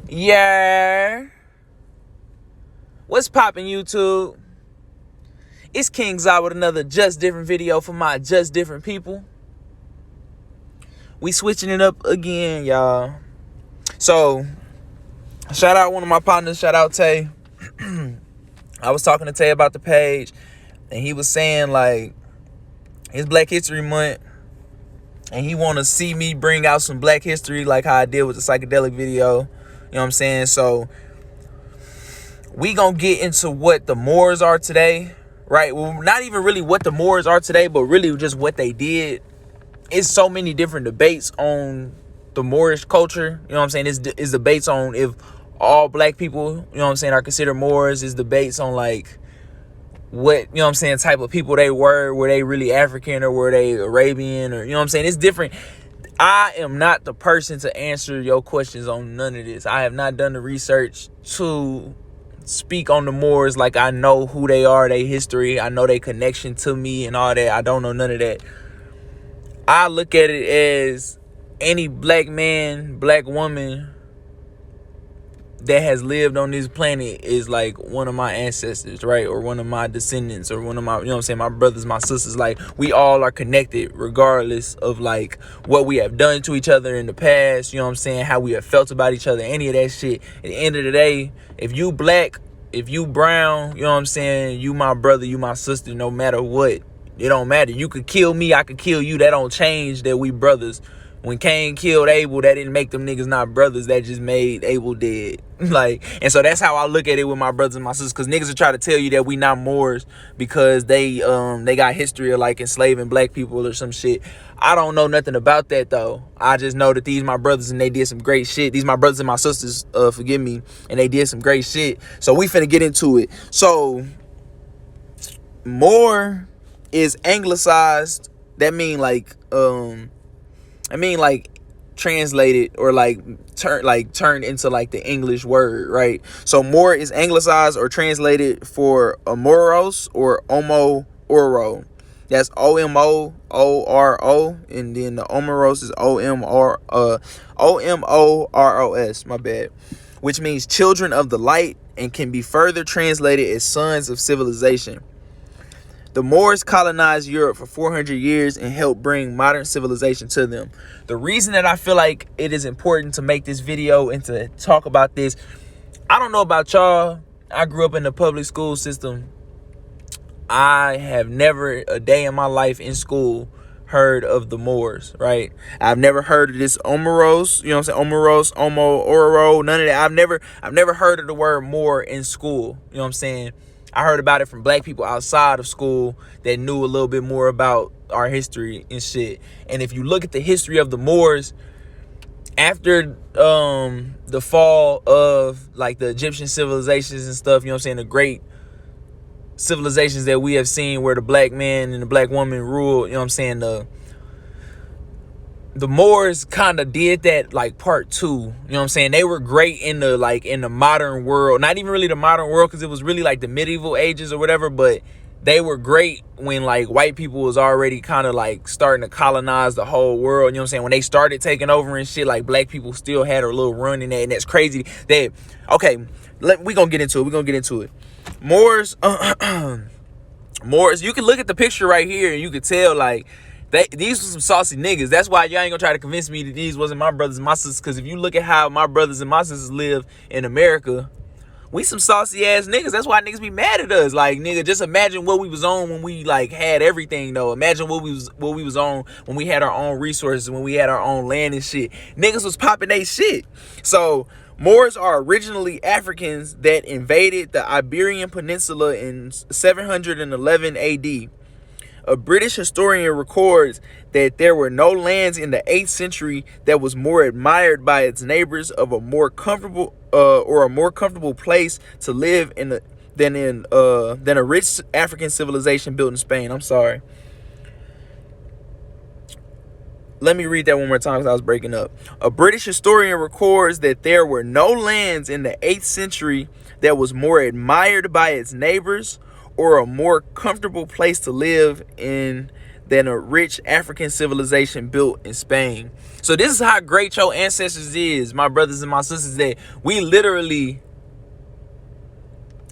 Yeah. What's poppin', YouTube? It's King Zai with another Just Different video for my Just Different people. We switching it up again, y'all. So, shout out one of my partners. Shout out Tay. I was talking to Tay about the page, and he was saying, like, it's Black History Month, and he want to see me bring out some Black history like how I did with the psychedelic video. You know what I'm saying? So, we gonna get into what the Moors are today, right? Well, not even really what the Moors are today, but really just what they did. It's so many different debates on the Moorish culture. You know what I'm saying? It's debates on if all black people, you know what I'm saying, are considered Moors. It's debates on like what, you know what I'm saying, type of people they were they really African or were they Arabian, or, you know what I'm saying? It's different. I am not the person to answer your questions on none of this. I have not done the research to speak on the Moors like I know who they are, their history. I know their connection to me and all that. I don't know none of that. I look at it as any black man, black woman that has lived on this planet is like one of my ancestors, right? Or one of my descendants, or one of my, you know what I'm saying, my brothers, my sisters. Like, we all are connected regardless of like what we have done to each other in the past, you know what I'm saying, how we have felt about each other, any of that shit. At the end of the day, if you black, if you brown, you know what I'm saying, you my brother, you my sister, no matter what. It don't matter. You could kill me, I could kill you. That don't change that we brothers. When Cain killed Abel, that didn't make them niggas not brothers. That just made Abel dead. Like, and so that's how I look at it with my brothers and my sisters. Because niggas will try to tell you that we not Moors because they got history of like enslaving black people or some shit. I don't know nothing about that though. I just know that these my brothers and they did some great shit. These my brothers and my sisters, forgive me, and they did some great shit. So we finna get into it. So Moor is anglicized. That mean like translated or turned into like the English word, right? So Moor is anglicized or translated for Amoros or Omo-Oro. That's O-M-O-O-R-O, and then the Omoros is O-M-O-R-O-S, my bad, which means children of the light and can be further translated as sons of civilization. The Moors colonized Europe for 400 years and helped bring modern civilization to them. The reason that I feel like it is important to make this video and to talk about this, I don't know about y'all. I grew up in the public school system. I have never a day in my life in school heard of the Moors, right? I've never heard of this Omoros, you know what I'm saying? Omoros, Omo-Oro, none of that. I've never heard of the word Moor in school, you know what I'm saying? I heard about it from black people outside of school that knew a little bit more about our history and shit. And if you look at the history of the Moors, after the fall of like the Egyptian civilizations and stuff, you know what I'm saying, the great civilizations that we have seen where the black man and the black woman ruled, you know what I'm saying, the Moors kind of did that like part two. You know what I'm saying? They were great in the modern world. Not even really the modern world, because it was really like the medieval ages or whatever, but they were great when like white people was already kind of like starting to colonize the whole world. You know what I'm saying? When they started taking over and shit, like black people still had a little run in that, and that's crazy. We gonna get into it. Moors, Moors, you can look at the picture right here and you can tell like these were some saucy niggas. That's why y'all ain't gonna try to convince me that these wasn't my brothers and my sisters. Because if you look at how my brothers and my sisters live in America, we some saucy ass niggas. That's why niggas be mad at us. Like, nigga, just imagine what we was on when we like had everything though. Imagine what we was on when we had our own resources, when we had our own land and shit. Niggas was popping they shit. So Moors are originally Africans that invaded the Iberian Peninsula in 711 AD. A British historian records that there were no lands in the 8th century that was more admired by its neighbors of a more comfortable place to live in than a rich African civilization built in Spain. I'm sorry. Let me read that one more time because I was breaking up. A British historian records that there were no lands in the 8th century that was more admired by its neighbors or a more comfortable place to live in than a rich African civilization built in Spain. So this is how great your ancestors is, my brothers and my sisters, that we literally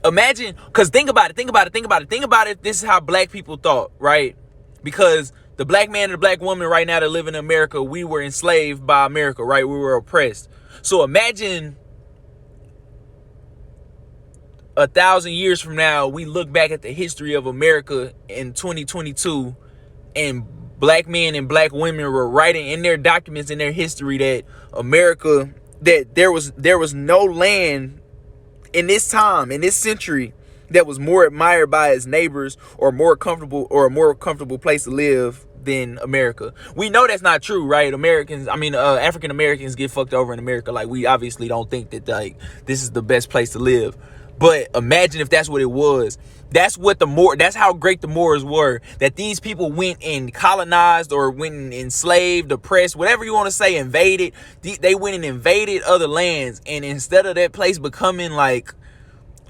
imagine, because think about it. This is how black people thought, right? Because the black man and the black woman right now that live in America, we were enslaved by America, right? We were oppressed. So imagine 1,000 years from now, we look back at the history of America in 2022, and black men and black women were writing in their documents, in their history, that America, that there was no land in this time, in this century, that was more admired by its neighbors or a more comfortable place to live than America. We know that's not true, right? African Americans get fucked over in America. Like, we obviously don't think that, like, this is the best place to live. But imagine if that's what it was. That's how great the Moors were. That these people went and colonized, or went and enslaved, oppressed, whatever you want to say, invaded. They went and invaded other lands. And instead of that place becoming like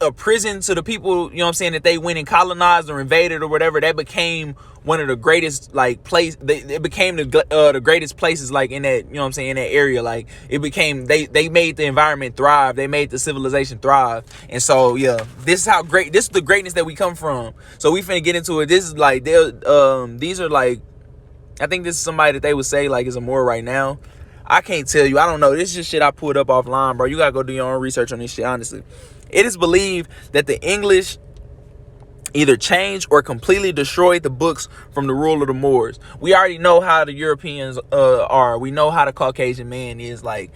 a prison to the people, you know what I'm saying, that they went and colonized or invaded or whatever, that became one of the greatest, like, it became the greatest places, like, in that, you know what I'm saying, in that area. Like, it became, they made the environment thrive, they made the civilization thrive. And so, yeah, this is the greatness that we come from. So we finna get into it. This is like, these are like, I think this is somebody that they would say, like, is a Moor right now. I can't tell you, I don't know, this is just shit I pulled up offline, bro. You gotta go do your own research on this shit, honestly. It is believed that the English either changed or completely destroyed the books from the rule of the Moors. We already know how the Europeans are. We know how the Caucasian man is. Like,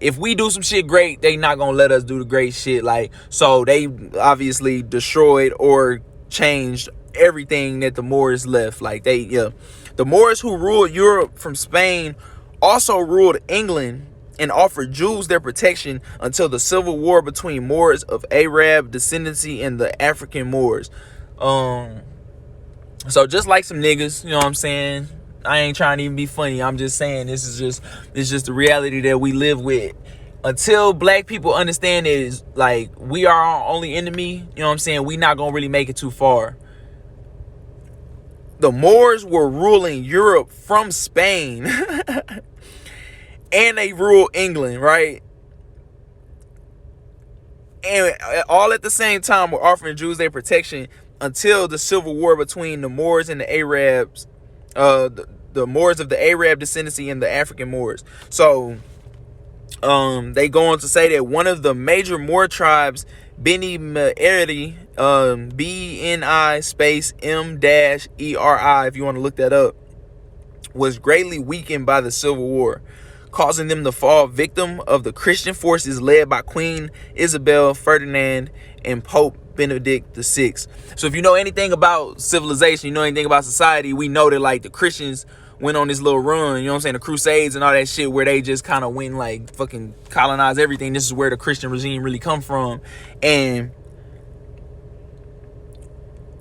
if we do some shit great, they not gonna let us do the great shit. Like, so they obviously destroyed or changed everything that the Moors left. Like, the Moors who ruled Europe from Spain also ruled England and offered Jews their protection until the civil war between Moors of Arab descendancy and the African Moors. So just like some niggas, you know what I'm saying? I ain't trying to even be funny. I'm just saying it's just the reality that we live with. Until black people understand that it's like we are our only enemy, you know what I'm saying? We not gonna really make it too far. The Moors were ruling Europe from Spain. And they rule England, right? And all at the same time, we're offering Jews their protection until the civil war between the Moors and the Arabs, the Moors of the Arab descendancy and the African Moors. So, they go on to say that one of the major Moor tribes, Beni Meri, BNI space M-ERI, if you want to look that up, was greatly weakened by the civil war, causing them to fall victim of the Christian forces led by Queen Isabel, Ferdinand, and Pope Benedict VI. So if you know anything about civilization, you know anything about society, we know that, like, the Christians went on this little run, you know what I'm saying, the Crusades and all that shit, where they just kind of went, like, fucking colonize everything. This is where the Christian regime really come from. And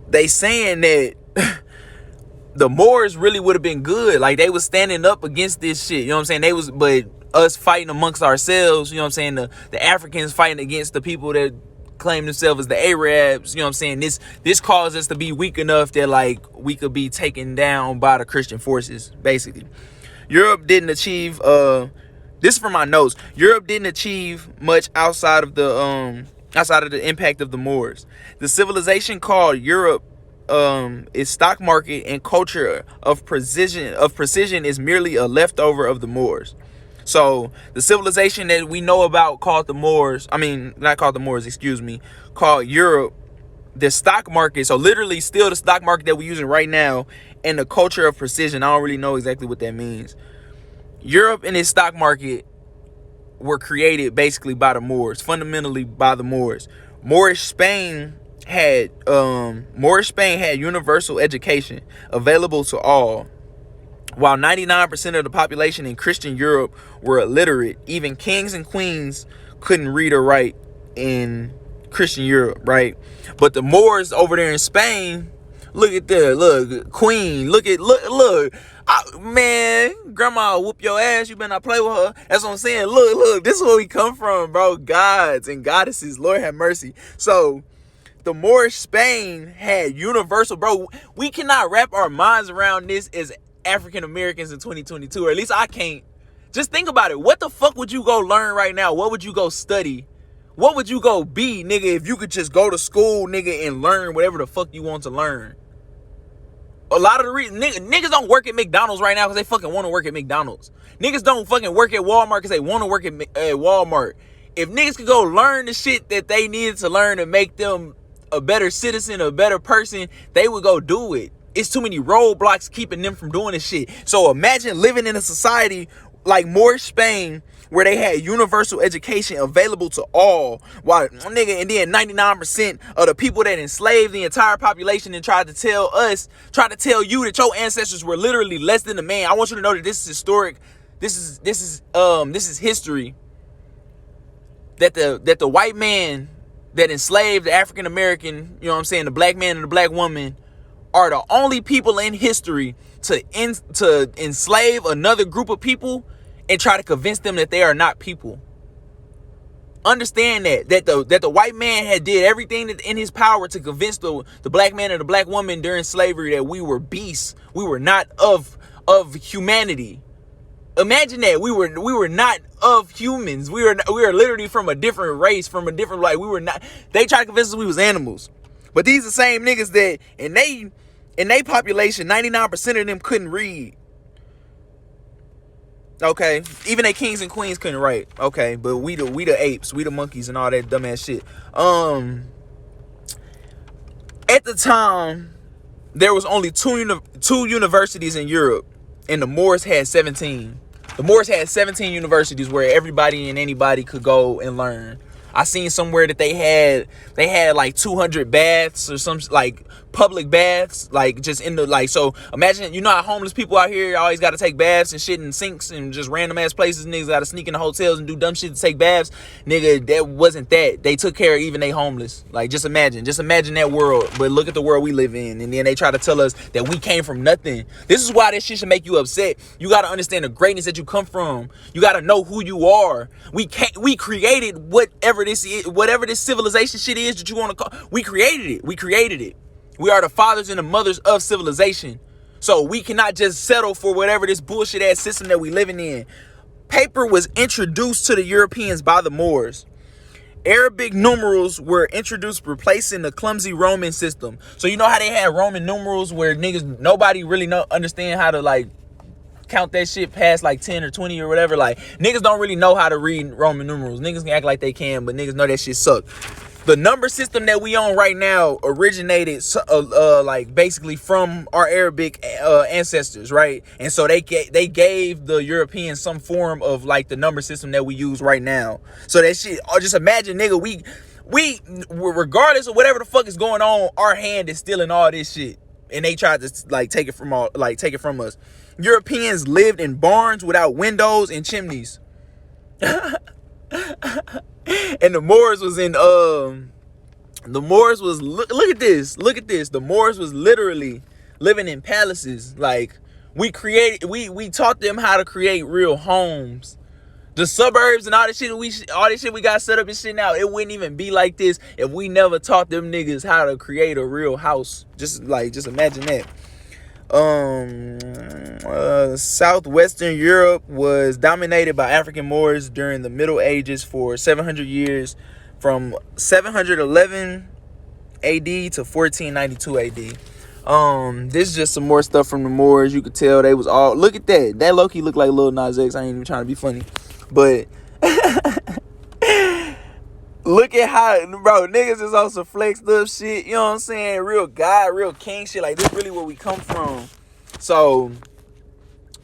they saying that the Moors really would have been good. Like, they was standing up against this shit. You know what I'm saying? But us fighting amongst ourselves, you know what I'm saying? The Africans fighting against the people that claim themselves as the Arabs, you know what I'm saying? This caused us to be weak enough that, like, we could be taken down by the Christian forces, basically. Europe didn't achieve, this is from my notes. Europe didn't achieve much outside of the impact of the Moors. The civilization called Europe, its stock market and culture of precision is merely a leftover of the Moors. So the civilization that we know about called Europe, the stock market, so literally still the stock market that we're using right now, and the culture of precision, I don't really know exactly what that means. Europe and its stock market were created basically by the Moors, fundamentally by the Moors. Moorish Spain had universal education available to all. While 99% of the population in Christian Europe were illiterate, even kings and queens couldn't read or write in Christian Europe, right? But the Moors over there in Spain, look at that, look, queen, look, man, grandma will whoop your ass, you better not play with her. That's what I'm saying. Look, this is where we come from, bro. Gods and goddesses, Lord have mercy. So the Moorish Spain had universal, bro. We cannot wrap our minds around this as African Americans in 2022, or at least I can't. Just think about it. What the fuck would you go learn right now? What would you go study? What would you go be, nigga, if you could just go to school, nigga, and learn whatever the fuck you want to learn? A lot of the reason niggas don't work at McDonald's right now because they fucking want to work at McDonald's. Niggas don't fucking work at Walmart because they want to work at Walmart. If niggas could go learn the shit that they needed to learn to make them a better citizen, a better person, they would go do it. It's too many roadblocks keeping them from doing this shit. So imagine living in a society like Moorish Spain, where they had universal education available to all, while nigga, and then 99% of the people that enslaved the entire population and tried to tell you that your ancestors were literally less than a man. I want you to know that this is historic. This is history. That the white man that enslaved the African American, you know what I'm saying, the black man and the black woman, are the only people in history to enslave another group of people and try to convince them that they are not people. Understand that the white man had did everything that in his power to convince the black man and the black woman during slavery that we were beasts. We were not of humanity. Imagine that we were not of humans. We were literally from a different race, from a different, like, we were not. They tried to convince us we was animals. But these are the same niggas that in they population, 99% of them couldn't read. Okay, even they kings and queens couldn't write. Okay, but we the apes, we the monkeys and all that dumbass shit. At the time, there was only two universities in Europe, and the Moors had 17. The Moors had 17 universities where everybody and anybody could go and learn. I seen somewhere that they had like 200 baths or some, like, public baths, like, just in the, like, so imagine, you know how homeless people out here always got to take baths and shit in sinks and just random ass places. Niggas got to sneak in the hotels and do dumb shit to take baths. Nigga, that wasn't that. They took care of even they homeless. Like, just imagine that world. But look at the world we live in, and then they try to tell us that we came from nothing. This is why this shit should make you upset. You got to understand the greatness that you come from. You got to know who you are. We created whatever this is, whatever this civilization shit is that you want to call. We created it. We are the fathers and the mothers of civilization. So we cannot just settle for whatever this bullshit ass system that we living in. Paper was introduced to the Europeans by the Moors. Arabic numerals were introduced, replacing the clumsy Roman system. So you know how they had Roman numerals where nobody really understand how to, like, count that shit past like 10 or 20 or whatever. Like, niggas don't really know how to read Roman numerals. Niggas can act like they can, but niggas know that shit suck. The number system that we on right now originated like basically from our Arabic ancestors, right? And so they gave the Europeans some form of like the number system that we use right now. So that shit, just imagine, nigga, we regardless of whatever the fuck is going on, our hand is still in all this shit. And they tried to like take it from us. Europeans lived in barns without windows and chimneys. And the Moors was in look at this. The Moors was literally living in palaces. Like, we taught them how to create real homes. The suburbs and all this shit we got set up and shit now, it wouldn't even be like this if we never taught them niggas how to create a real house. Just imagine that. Southwestern Europe was dominated by African Moors during the Middle Ages for 700 years, from 711 AD to 1492 AD. This is just some more stuff from the Moors. You could tell they was all, look at that. That low-key looked like Lil Nas X. I ain't even trying to be funny, but look at how, bro, niggas is also flexed up shit, you know what I'm saying? Real guy, real king shit. Like, this really where we come from. So,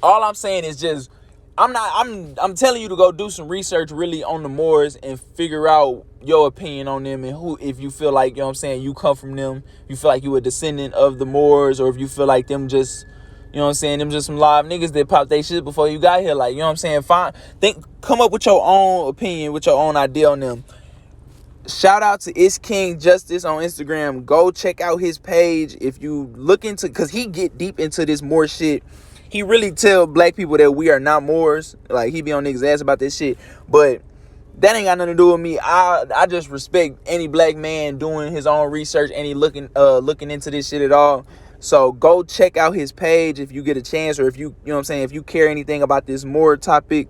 all I'm saying is just, I'm telling you to go do some research really on the Moors and figure out your opinion on them, and who, if you feel like, you know what I'm saying, you come from them, you feel like you a descendant of the Moors, or if you feel like them just, you know what I'm saying, them just some live niggas that popped they shit before you got here. Like, you know what I'm saying? Come up with your own opinion, with your own idea on them. Shout out to It's King Justice on Instagram. Go check out his page if you look into, because he get deep into this Moor shit. He really tell black people that we are not Moors. Like, he be on niggas' ass about this shit. But That ain't got nothing to do with me. I just respect any black man doing his own research, any looking into this shit at all. So go check out his page if you get a chance, or if you know what I'm saying, if you care anything about this more topic,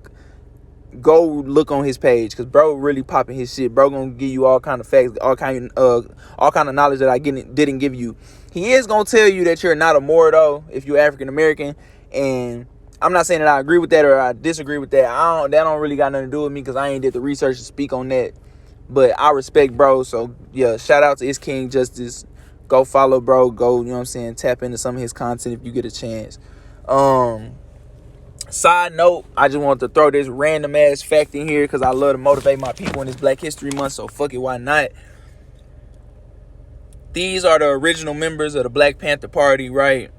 go look on his page, because bro really popping his shit. Bro gonna give you all kind of facts, all kind of knowledge that I didn't give you. He is gonna tell you that you're not a Moor though if you're African American, and I'm not saying that I agree with that or I disagree with that. That don't really got nothing to do with me, because I ain't did the research to speak on that. But I respect bro. So yeah, shout out to Is King Justice. Go follow bro. Go, you know what I'm saying, tap into some of his content if you get a chance. Side note, I just wanted to throw this random ass fact in here because I love to motivate my people in this Black History Month, so fuck it, why not? These are the original members of the Black Panther Party, right?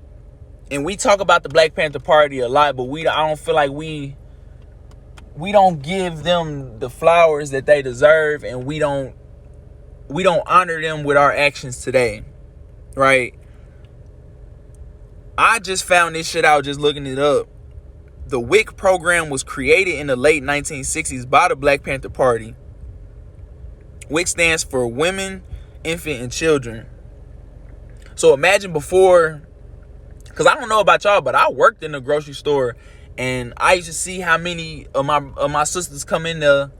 And we talk about the Black Panther Party a lot, but I don't feel like we don't give them the flowers that they deserve, and we don't honor them with our actions today, right? I just found this shit out just looking it up. The WIC program was created in the late 1960s by the Black Panther Party. WIC stands for Women, Infant, and Children. So imagine before, because I don't know about y'all, but I worked in a grocery store, and I used to see how many of my sisters come in there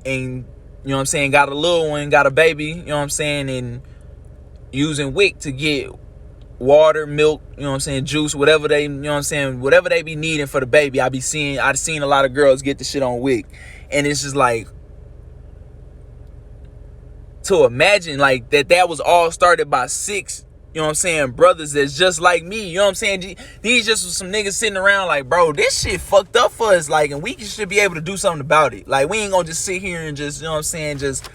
and, you know what I'm saying, got a little one, got a baby, you know what I'm saying, and using WIC to get water, milk, you know what I'm saying, juice, whatever they, you know what I'm saying, whatever they be needing for the baby. I've seen a lot of girls get the shit on WIC. And it's just like, to imagine like that was all started by 6, you know what I'm saying, brothers that's just like me, you know what I'm saying. These just was some niggas sitting around like, bro, this shit fucked up for us, like, and we should be able to do something about it. Like, we ain't gonna just sit here and just, you know what I'm saying, just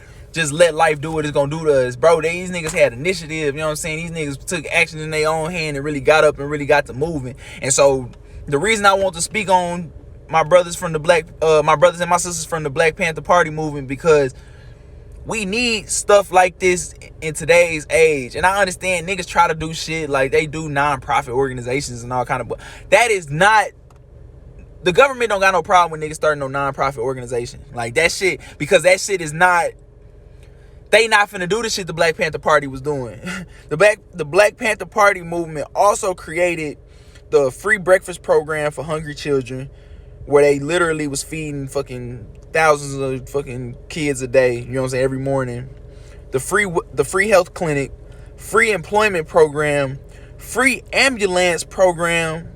let life do what it's gonna do to us. Bro, these niggas had initiative, you know what I'm saying? These niggas took action in their own hand and really got up and really got to moving. And so the reason I want to speak on my brothers and my sisters from the Black Panther Party movement, because we need stuff like this in today's age. And I understand niggas try to do shit like they do non-profit organizations and all kind of, but that is not, the government don't got no problem with niggas starting no non-profit organization like that shit, because that shit is not, they not finna do the shit the Black Panther Party was doing. The Black Panther Party movement also created the free breakfast program for hungry children, where they literally was feeding fucking thousands of fucking kids a day, you know what I'm saying, every morning. The free health clinic, free employment program, free ambulance program.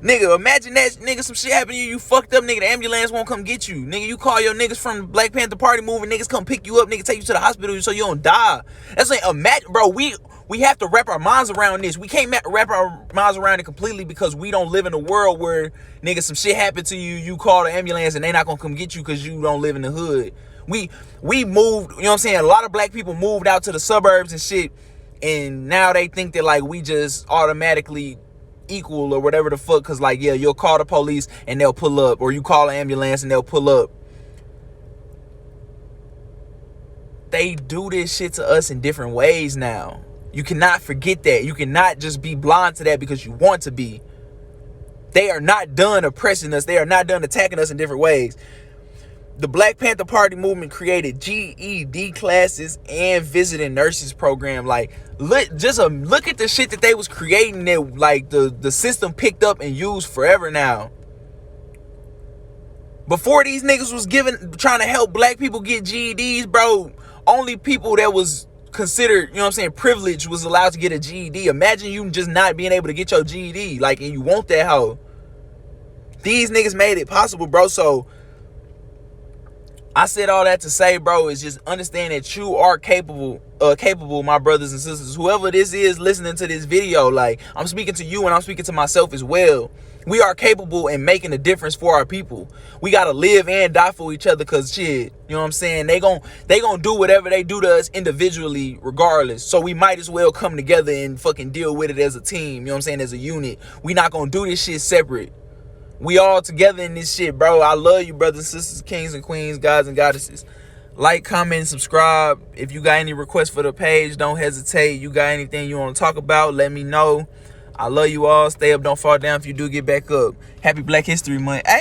Nigga, imagine that, nigga, some shit happen to you, you fucked up, nigga, the ambulance won't come get you. Nigga, you call your niggas from the Black Panther Party movement, niggas come pick you up, nigga, take you to the hospital so you don't die. That's like, imagine, bro, we have to wrap our minds around this. We can't wrap our minds around it completely, because we don't live in a world where, nigga, some shit happened to you, you call the ambulance and they not gonna come get you because you don't live in the hood. We moved, you know what I'm saying, a lot of black people moved out to the suburbs and shit, and now they think that, like, we just automatically equal or whatever the fuck, because, like, yeah, you'll call the police and they'll pull up, or you call an ambulance and they'll pull up. They do this shit to us in different ways now. You cannot forget that. You cannot just be blind to that because you want to be. They are not done oppressing us. They are not done attacking us in different ways. The Black Panther Party movement created GED classes and visiting nurses program. Like, look at the shit that they was creating that, like, the system picked up and used forever now. Before these niggas was trying to help black people get GEDs, bro, only people that was considered, you know what I'm saying, privileged was allowed to get a GED. Imagine you just not being able to get your GED, like, and you want that hoe. These niggas made it possible, bro. So I said all that to say, bro, is just understand that you are capable, my brothers and sisters. Whoever this is listening to this video, like, I'm speaking to you and I'm speaking to myself as well. We are capable in making a difference for our people. We got to live and die for each other, because shit, you know what I'm saying? They gon' do whatever they do to us individually regardless. So we might as well come together and fucking deal with it as a team, you know what I'm saying, as a unit. We not going to do this shit separate. We all together in this shit, bro. I love you, brothers and sisters, kings and queens, gods and goddesses. Like, comment, and subscribe. If you got any requests for the page, don't hesitate. You got anything you want to talk about, let me know. I love you all. Stay up, don't fall down. If you do, get back up. Happy Black History Month. Hey.